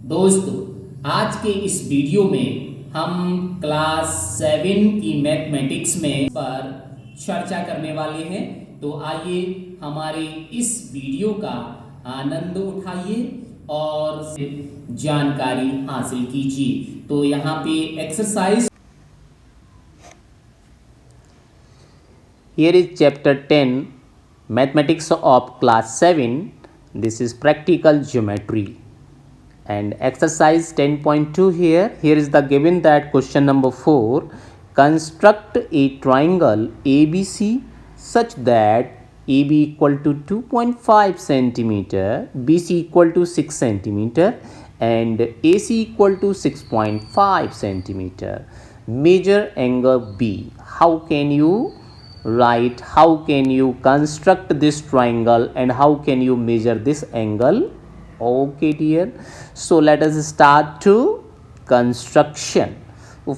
दोस्तों, आज के इस वीडियो में हम क्लास 7 की मैथमेटिक्स में पर चर्चा करने वाले हैं। तो आइए हमारे इस वीडियो का आनंद उठाइए और जानकारी हासिल कीजिए। तो यहाँ पे exercise Here is chapter 10 Mathematics of class 7. This is practical geometry and exercise 10.2 here is the given that question number 4, construct a triangle ABC such that AB equal to 2.5 centimeter, BC equal to 6 centimeter and AC equal to 6.5 centimeter. Measure angle B. How can you write, how can you construct this triangle and how can you measure this angle? Okay dear, so let us start to construction.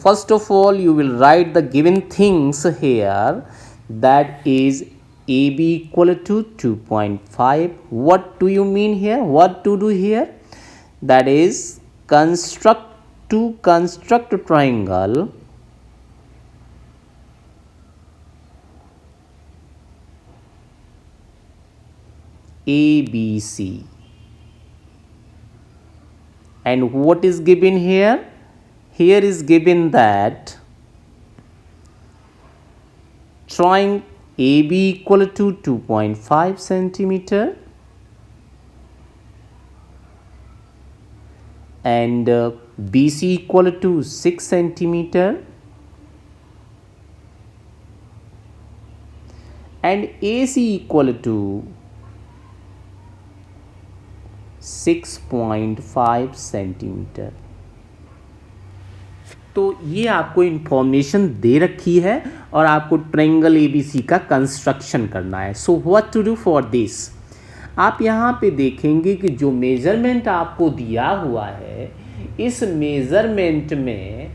First of all, you will write the given things here, that is AB equal to 2.5. What do you mean here? What to do here? That is construct triangle ABC. And what is given here? Here is given that triangle AB equal to 2.5 centimeter and BC equal to 6 centimeter and AC equal to 6.5 centimetre. तो ये आपको information दे रखी है और आपको triangle ABC का construction करना है। So what to do for this? आप यहाँ पे देखेंगे कि जो मेजरमेंट आपको दिया हुआ है, इस मेजरमेंट में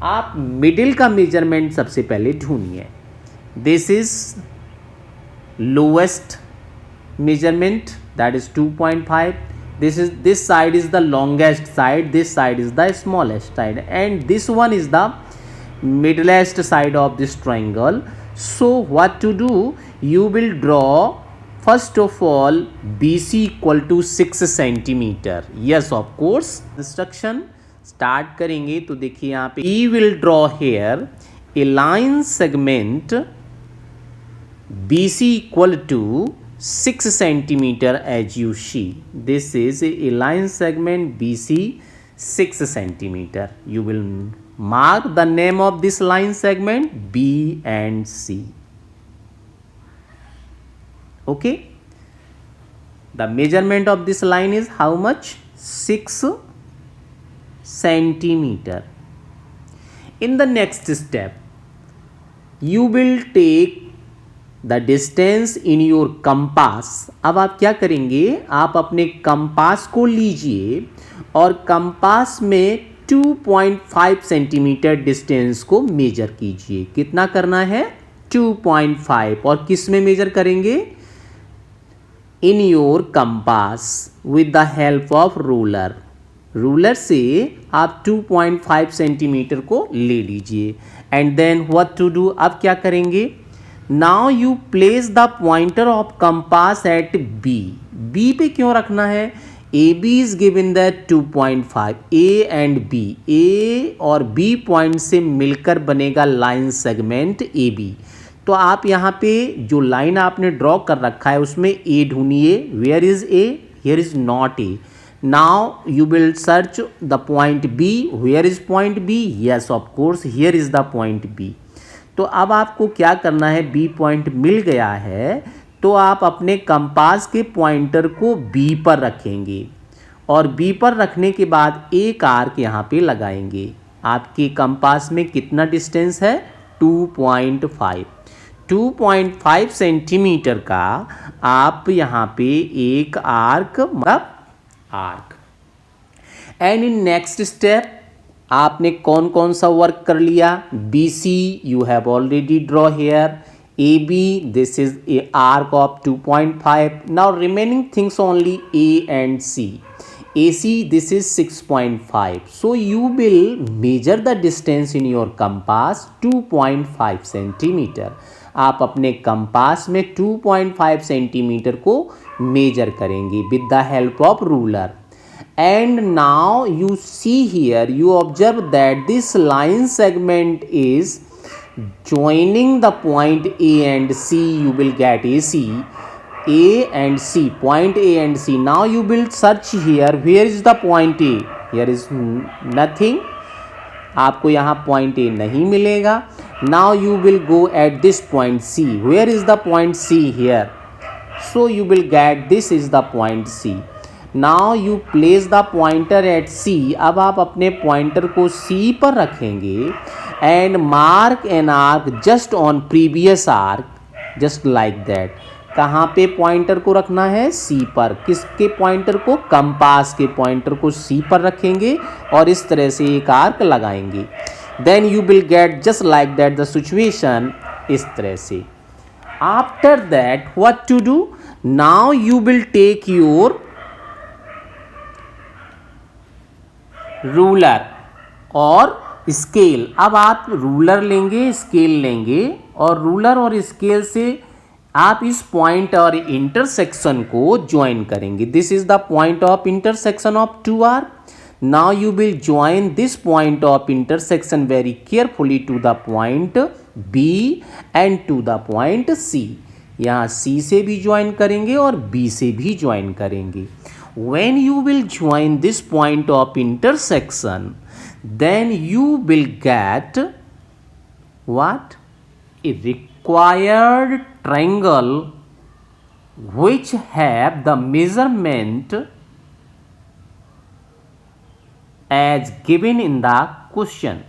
आप मिडिल का मेजरमेंट सबसे पहले ढूंढिए। This is lowest measurement, that is 2.5. This side is the longest side, this side is the smallest side, and this one is the middlest side of this triangle. So what to do? You will draw first of all BC equal to 6 centimeter. Yes, of course. Construction start करेंगे तो देखिए यहाँ पे E will draw here a line segment BC equal to 6 centimeter as you see. This is a line segment BC 6 centimeter. You will mark the name of this line segment B and C. Okay. The measurement of this line is how much? 6 centimeter. In the next step, you will take the distance in your compass. अब आप क्या करेंगे? आप अपने compass को लीजिए और compass में 2.5 सेंटीमीटर डिस्टेंस को मेजर कीजिए। कितना करना है? 2.5। और किस में मेजर करेंगे? In your compass with the help of ruler. Ruler से आप 2.5 सेंटीमीटर को ले लीजिए। And then what to do? अब क्या करेंगे? Now you place the pointer of compass at B. B पे क्यों रखना है? AB is given that 2.5. A and B. A और B पॉइंट से मिलकर बनेगा लाइन सेगमेंट AB. तो आप यहाँ पे जो लाइन आपने ड्रॉ कर रखा है उसमें A ढूंढिए। Where is A? Here is not A. Now you will search the point B. Where is point B? Yes, of course, here is the point B. तो अब आपको क्या करना है? बी पॉइंट मिल गया है तो आप अपने कंपास के पॉइंटर को बी पर रखेंगे और बी पर रखने के बाद एक आर्क यहाँ पे लगाएंगे। आपके कंपास में कितना डिस्टेंस है? 2.5। 2.5 सेंटीमीटर का आप यहाँ पे एक arc and in next step आपने कौन कौन सा वर्क कर लिया? BC you have already draw here. AB, this is a arc of 2.5. Now remaining things only A and C. AC this is 6.5. So you will measure the distance in your compass 2.5 centimetre. आप अपने compass में 2.5 centimetre को measure करेंगे with the help of ruler. And now you see here, you observe that this line segment is joining the point A and C. You will get AC, A and C, point A and C. Now you will search here, where is the point A? Here is nothing. आपको यहाँ point A नहीं मिलेगा. Now you will go at this point C. Where is the point C here? So you will get this is the point C. Now you place the pointer at C. अब आप अपने pointer को C पर रखेंगे and mark an arc just on previous arc, just like that. कहाँ पे pointer को रखना है? C पर. किसके पॉइंटर को? कंपास के पॉइंटर को C पर रखेंगे और इस तरह से एक आर्क लगाएंगे. Then you will get just like that the situation, इस तरह से. After that what to do? Now you will take your ruler और स्केल. अब आप रूलर लेंगे, स्केल लेंगे और रूलर और स्केल से आप इस पॉइंट और इंटरसेक्शन को ज्वाइन करेंगे. This is the point of intersection of two arc. Now you will join this point of intersection very carefully to the point B and to the point C. यहाँ C से भी join करेंगे और B से भी join करेंगे. When you will join this point of intersection, then you will get what? A required triangle which have the measurement as given in the question.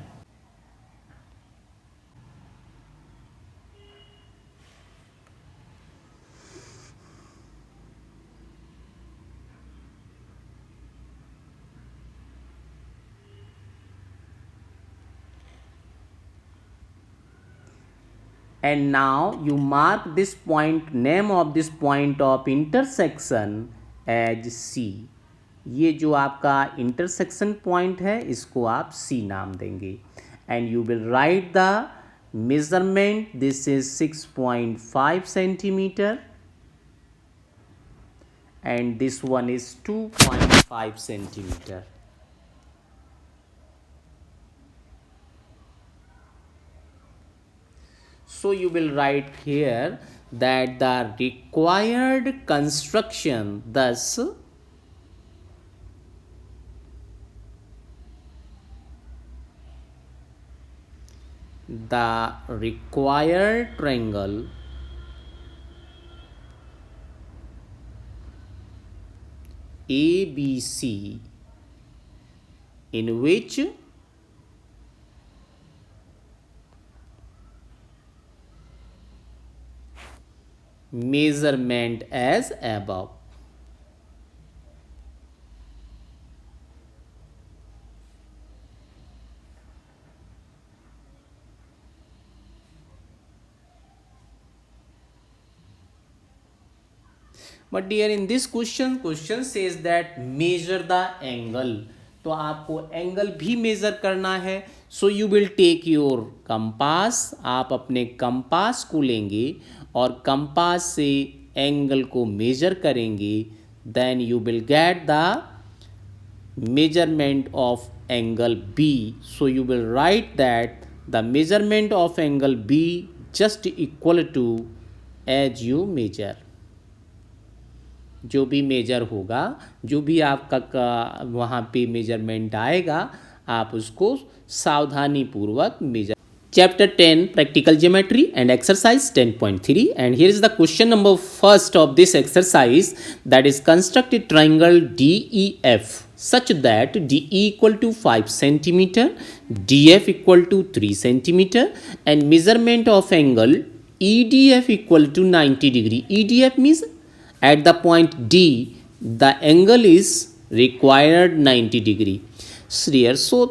And now you mark this point, name of this point of intersection as C. ये जो आपका intersection point है इसको आप C नाम देंगे. And you will write the measurement. This is 6.5 centimeter and this one is 2.5 centimeter. So you will write here that the required construction, thus the required triangle ABC in which measurement as above. But dear, in this question says that measure the angle. तो आपको angle भी measure करना है. So you will take your compass. आप अपने compass को लेंगे और कंपास से एंगल को मेजर करेंगे. Then you will get the measurement of angle B. So you will write that the measurement of angle B just equal to as you measure. जो भी मेजर होगा, जो भी आपका वहाँ पे मेजरमेंट आएगा, आप उसको सावधानी पूर्वक major. Chapter 10 Practical Geometry and Exercise 10.3, and here is the question number first of this exercise, that is construct a triangle DEF such that DE equal to 5 centimeter, DF equal to 3 centimeter, and measurement of angle EDF equal to 90 degree. EDF means at the point D the angle is required 90 degree. So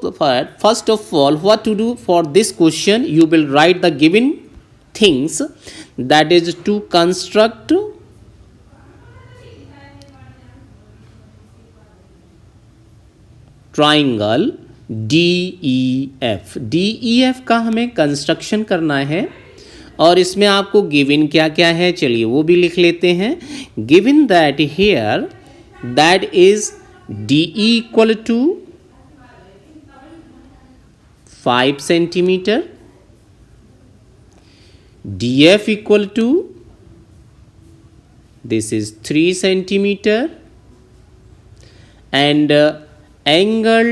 first of all, what to do for this question? You will write the given things, that is to construct triangle DEF। DEF का हमें construction करना है और इसमें आपको given क्या क्या है चलिए वो भी लिख लेते हैं। Given that here that is DE equal to 5 centimetre, DF equal to this is 3 centimeter and angle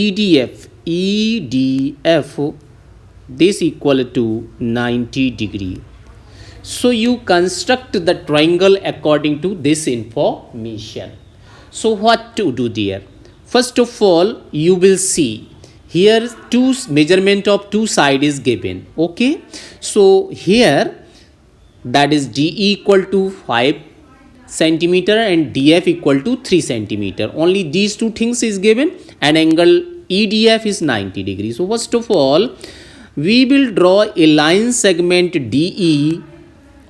EDF this equal to 90 degree. So you construct the triangle according to this information. So what to do there? First of all you will see here two measurement of two side is given. Okay, so here that is DE equal to 5 centimeter and DF equal to 3 centimeter. Only these two things is given and angle EDF is 90 degrees. So first of all we will draw a line segment DE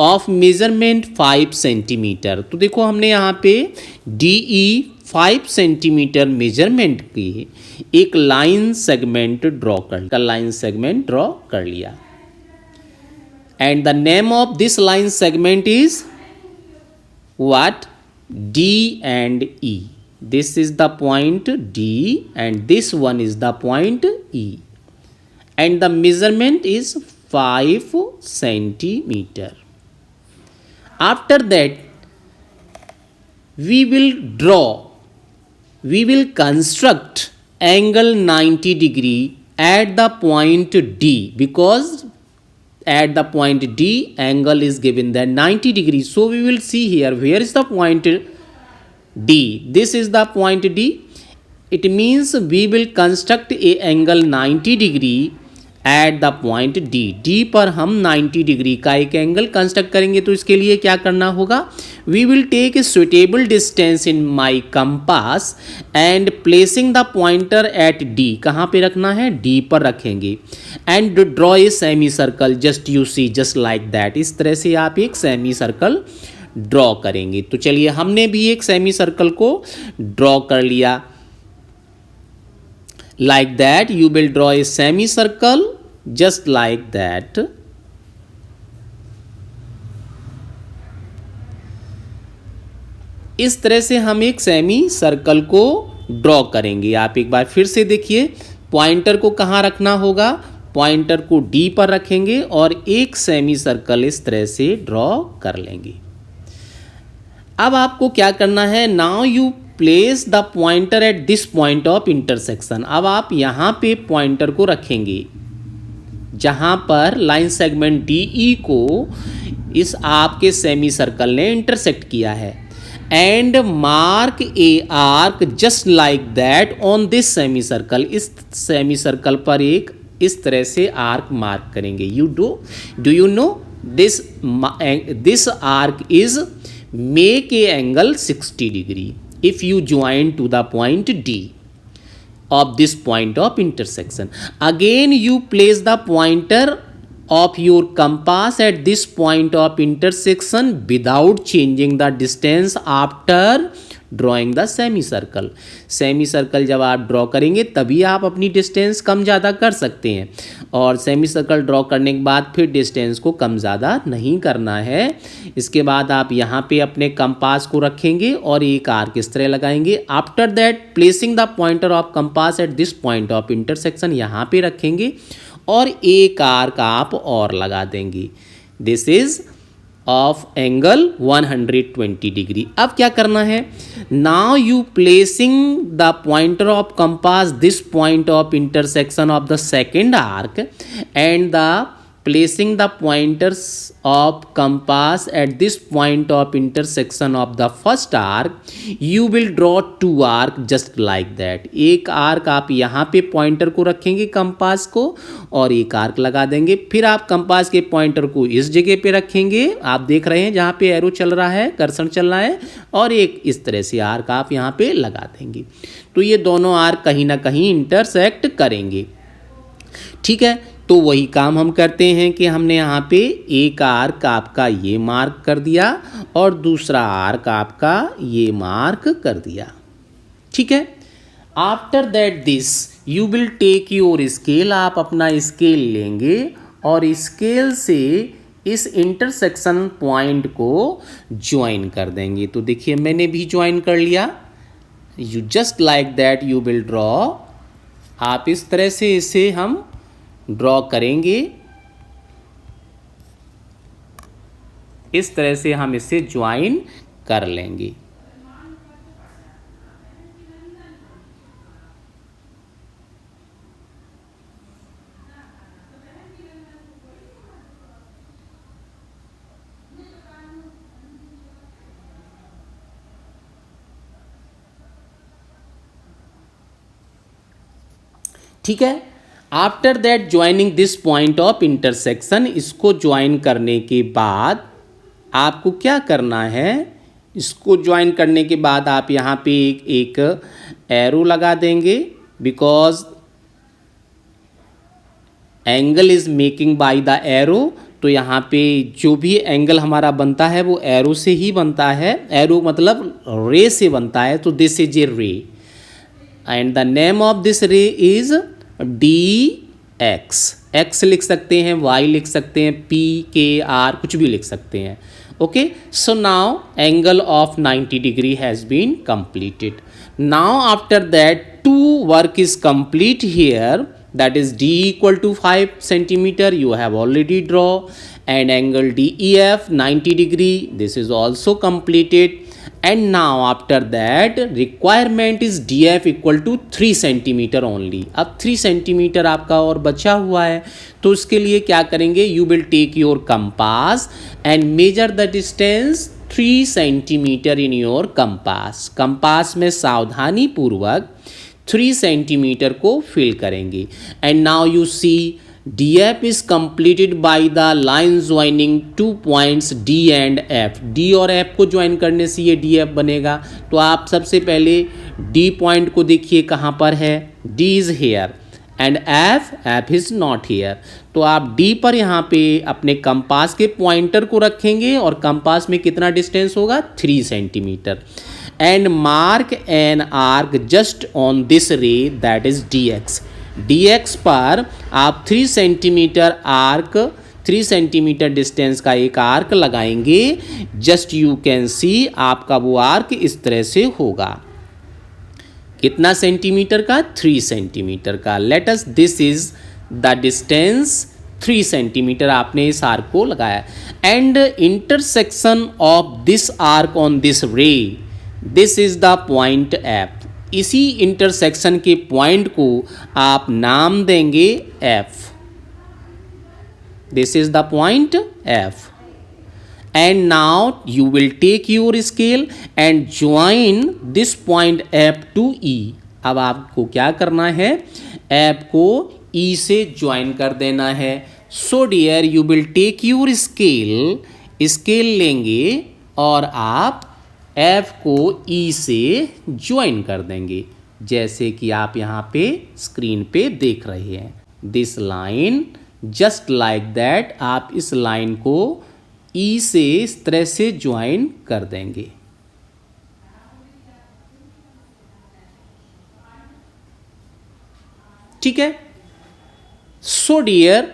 of measurement 5 centimeter. तो देखो हमने यहाँ पे DE 5 centimetre measurement की एक line segment draw कर लिया। And the name of this line segment is what? D and E. This is the point D and this one is the point E. And the measurement is 5 centimeter. After that, we will construct angle 90 degree at the point D, because at the point D angle is given that 90 degrees. So we will see here where is the point D. This is the point D. It means we will construct a angle 90 degree at the point D. D पर हम 90 degree का एक angle construct करेंगे। तो इसके लिए क्या करना होगा? We will take a suitable distance in my compass and placing the pointer at D. कहाँ पे रखना है? D पर रखेंगे। And draw a semi circle. Just you see, just like that. इस तरह से आप एक सेमी सर्कल ड्रॉ करेंगे। तो चलिए हमने भी एक सेमी सर्कल को ड्रॉ कर लिया। Like that you will draw a semicircle just like that. इस तरह से हम एक सेमी सर्कल को ड्रॉ करेंगे। आप एक बार फिर से देखिए, पॉइंटर को कहाँ रखना होगा? पॉइंटर को D पर रखेंगे और एक सेमी सर्कल इस तरह से ड्रॉ कर लेंगे। अब आपको क्या करना है? Now you place the pointer at this point of intersection. अब आप यहाँ पे पॉइंटर को रखेंगे जहाँ पर लाइन सेगमेंट DE को इस आपके सेमी सर्कल ने इंटरसेक्ट किया है। And mark A arc just like that on this semi circle. इस सेमी सर्कल पर एक इस तरह से आर्क मार्क करेंगे। Do you know this arc is make A angle 60 degree if you join to the point D of this point of intersection. Again you place the pointer of your compass at this point of intersection without changing the distance after drawing the semi circle. Semi circle जब आप draw करेंगे तभी आप अपनी distance कम ज़्यादा कर सकते हैं, और सेमी सर्कल ड्रॉ करने के बाद फिर डिस्टेंस को कम ज़्यादा नहीं करना है। इसके बाद आप यहाँ पे अपने कंपास को रखेंगे और एक आर्क इस तरह लगाएंगे। After that placing the pointer of compass at this point of intersection, यहाँ पे रखेंगे और एक आर्क आप और लगा देंगे। This is of angle 120 degree. अब क्या करना है? Now you placing the pointer of compass this point of intersection of the second arc and the placing the pointers of compass at this point of intersection of the first arc, you will draw two arc just like that. एक arc आप यहाँ पे pointer को रखेंगे compass को और एक arc लगा देंगे। फिर आप कंपास के पॉइंटर को इस जगह पे रखेंगे, आप देख रहे हैं जहाँ पे एरो चल रहा है, कर्सर चल रहा है, और एक इस तरह से आर्क आप यहाँ पे लगा देंगे। तो ये दोनों आर्क कहीं ना कहीं इंटरसेक्ट करेंगे। ठीक है, तो वही काम हम करते हैं कि हमने यहाँ पे एक आर्क आपका ये मार्क कर दिया और दूसरा आर्क आपका ये मार्क कर दिया। ठीक है, after that this you will take your scale, आप अपना स्केल लेंगे और स्केल से इस इंटरसेक्शन पॉइंट को ज्वाइन कर देंगे। तो देखिए मैंने भी ज्वाइन कर लिया। You just like that you will draw, आप इस तरह से इसे हम ड्रॉ करेंगे, इस तरह से हम इसे ज्वाइन कर लेंगे। ठीक है। After that joining this point of intersection, इसको ज्वाइन करने के बाद आपको क्या करना है, इसको ज्वाइन करने के बाद आप यहाँ पे एक एरो लगा देंगे, because angle is making by the arrow. तो यहाँ पे जो भी एंगल हमारा बनता है वो एरो से ही बनता है, एरो मतलब रे से बनता है। तो दिस इज ए रे and the name of this रे इज डी एक्स। एक्स लिख सकते हैं, वाई लिख सकते हैं, पी के आर कुछ भी लिख सकते हैं। Okay, so now angle of 90 degree has been completed. Now after that two work is complete here, that is d equal to 5 centimeter you have already draw, and angle DEF 90 degree, this is also completed. And now after that requirement is DF equal to 3 centimeter only. अब 3 centimeter आपका और बचा हुआ है, तो उसके लिए क्या करेंगे, you will take your compass and measure the distance 3 centimeter in your compass. compass में सावधानी पूर्वक 3 centimeter को fill करेंगे। And now you see DF is completed by the line joining two points D and F. D और F को join करने से ये DF बनेगा। तो आप सबसे पहले D पॉइंट को देखिए कहाँ पर है, D is here and F is not here. तो आप D पर यहाँ पे अपने कंपास के पॉइंटर को रखेंगे और कंपास में कितना डिस्टेंस होगा, 3 centimetre. And mark an arc just on this रे, दैट इज DX. DX पर आप 3 सेंटीमीटर आर्क, 3 सेंटीमीटर डिस्टेंस का एक आर्क लगाएंगे। जस्ट यू कैन सी आपका वो आर्क इस तरह से होगा। कितना सेंटीमीटर का, 3 सेंटीमीटर का। Let us, this is the distance 3 centimetre आपने इस आर्क को लगाया। And intersection of this arc on this ray, this is the point F. इसी इंटरसेक्शन के पॉइंट को आप नाम देंगे F. This is the point F. And now you will take your scale and join this point F to E. अब आपको क्या करना है, F को E से ज्वाइन कर देना है। So dear you will take your scale, scale लेंगे और आप F को E से ज्वाइन कर देंगे, जैसे कि आप यहाँ पे स्क्रीन पे देख रहे हैं। This line just like that, आप इस लाइन को E से इस तरह से ज्वाइन कर देंगे। ठीक है। So dear,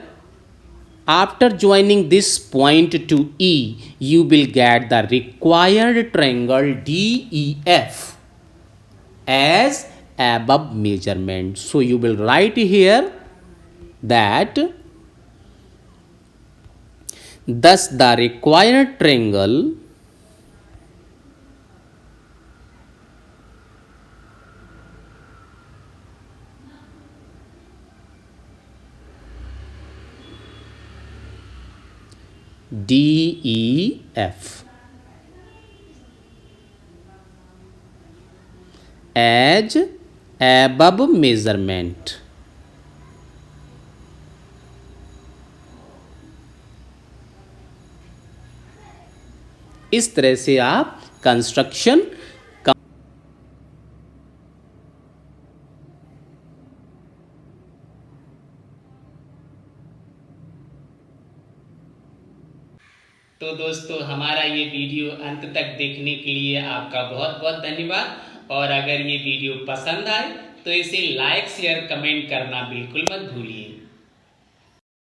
after joining this point to E, you will get the required triangle DEF as above measurement. So you will write here that thus the required triangle DEF as above measurement. इस तरह से आप construction तो दोस्तों, हमारा ये video अंत तक देखने के लिए आपका बहुत बहुत धन्यवाद। और अगर ये वीडियो पसंद आए तो इसे लाइक शेयर कमेंट करना बिल्कुल मत भूलिए।